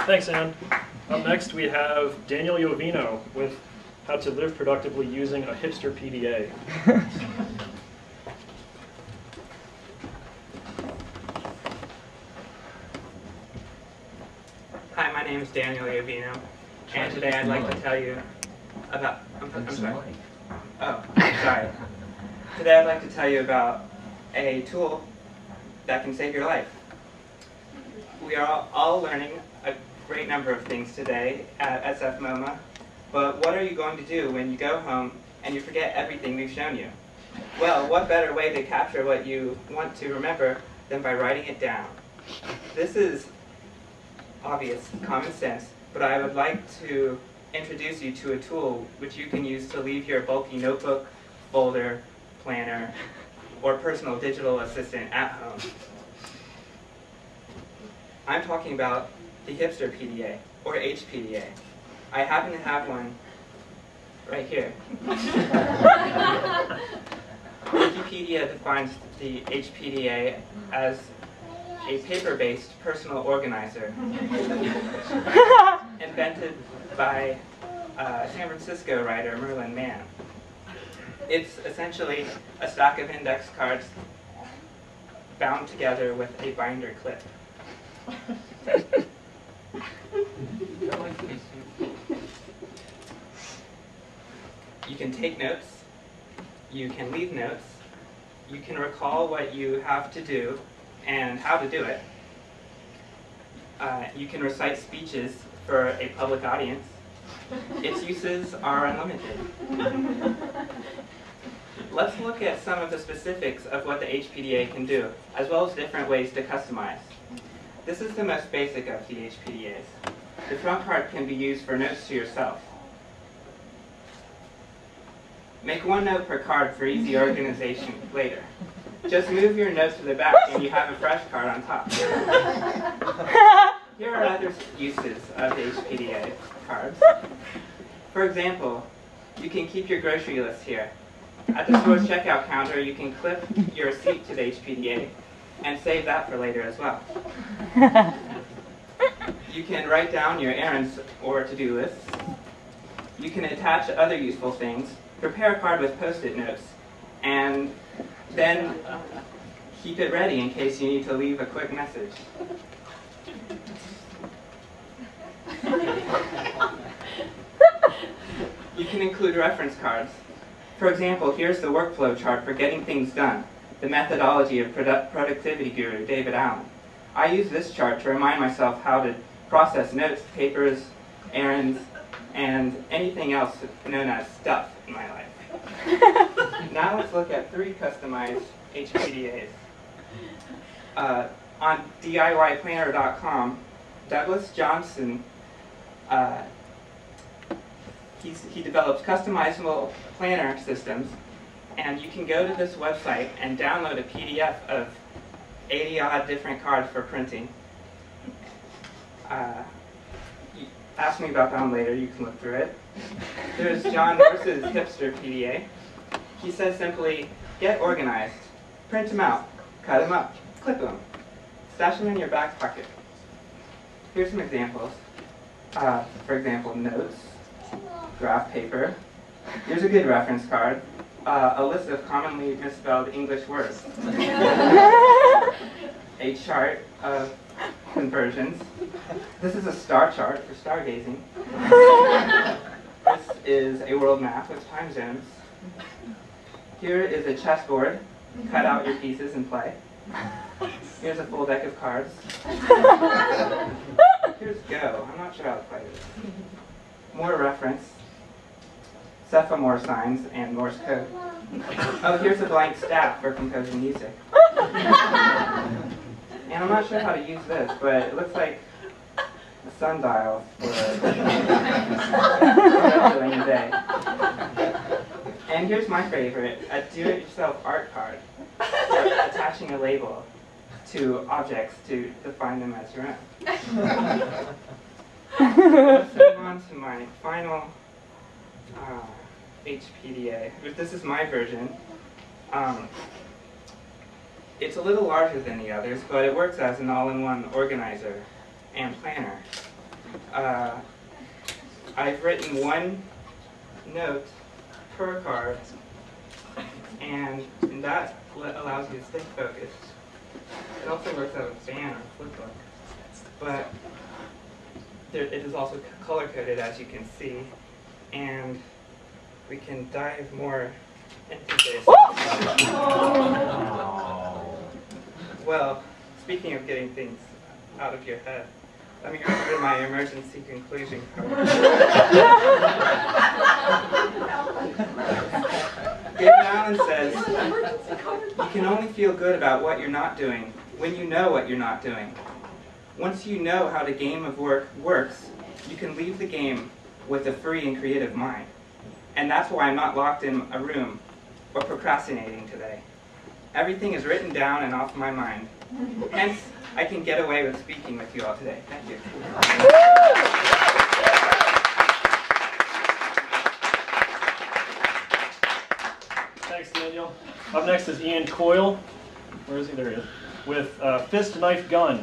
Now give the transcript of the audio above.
Thanks, Ann. Up next, we have Daniel Yovino with How to Live Productively Using a Hipster PDA. Hi, my name is Daniel Yovino, and today I'd like to tell you about, I'm sorry. Oh, sorry. Today I'd like to tell you about a tool that can save your life. We are all learning a great number of things today at SFMOMA, but what are you going to do when you go home and you forget everything we've shown you? Well, what better way to capture what you want to remember than by writing it down? This is obvious, common sense, but I would like to introduce you to a tool which you can use to leave your bulky notebook, folder, planner, or personal digital assistant at home. I'm talking about the Hipster PDA, or hPDA. I happen to have one right here. Wikipedia defines the hPDA as a paper-based personal organizer invented by San Francisco writer Merlin Mann. It's essentially a stack of index cards bound together with a binder clip. You can take notes, you can leave notes, you can recall what you have to do and how to do it. You can recite speeches for a public audience. Its uses are unlimited. Let's look at some of the specifics of what the hPDA can do, as well as different ways to customize. This is the most basic of the hPDAs. The front card can be used for notes to yourself. Make one note per card for easy organization later. Just move your notes to the back and you have a fresh card on top. Here are other uses of the hPDA cards. For example, you can keep your grocery list here. At the store's checkout counter, you can clip your receipt to the hPDA and save that for later as well. You can write down your errands or to-do lists. You can attach other useful things, prepare a card with post-it notes, and then keep it ready in case you need to leave a quick message. You can include reference cards. For example, here's the workflow chart for getting things done, the methodology of productivity guru David Allen. I use this chart to remind myself how to process notes, papers, errands, and anything else known as stuff in my life. Now let's look at 3 customized hPDAs. On DIYplanner.com, Douglas Johnson, he develops customizable planner systems, and you can go to this website and download a PDF of 80-odd different cards for printing. Ask me about that one later, you can look through it. There's John Morse's Hipster PDA. He says simply, get organized, print them out, cut them up, clip them, stash them in your back pocket. Here's some examples. For example, notes, graph paper. Here's a good reference card. A list of commonly misspelled English words. A chart of conversions. This is a star chart for stargazing. This is a world map with time zones. Here is a chessboard. Cut out your pieces and play. Here's a full deck of cards. Here's Go. I'm not sure how to play this. More reference. Semaphore signs and Morse code. Oh, here's a blank staff for composing music. And I'm not sure how to use this, but it looks like a sundial for during the day. And here's my favorite, a do-it-yourself art card for attaching a label to objects to define them as your own. Let's move on to my final hPDA. This is my version. It's a little larger than the others, but it works as an all-in-one organizer and planner. I've written one note per card, and that allows you to stay focused. It also works out with band or flipbook, but it is also color-coded, as you can see, and we can dive more into this. Well, speaking of getting things out of your head, let me go through my emergency conclusion card. David Allen says, you can only feel good about what you're not doing when you know what you're not doing. Once you know how the game of work works, you can leave the game with a free and creative mind. And that's why I'm not locked in a room or procrastinating today. Everything is written down and off my mind. Hence, I can get away with speaking with you all today. Thank you. Thanks, Daniel. Up next is Ian Coyle. Where is he? There he is. With Fist Knife Gun.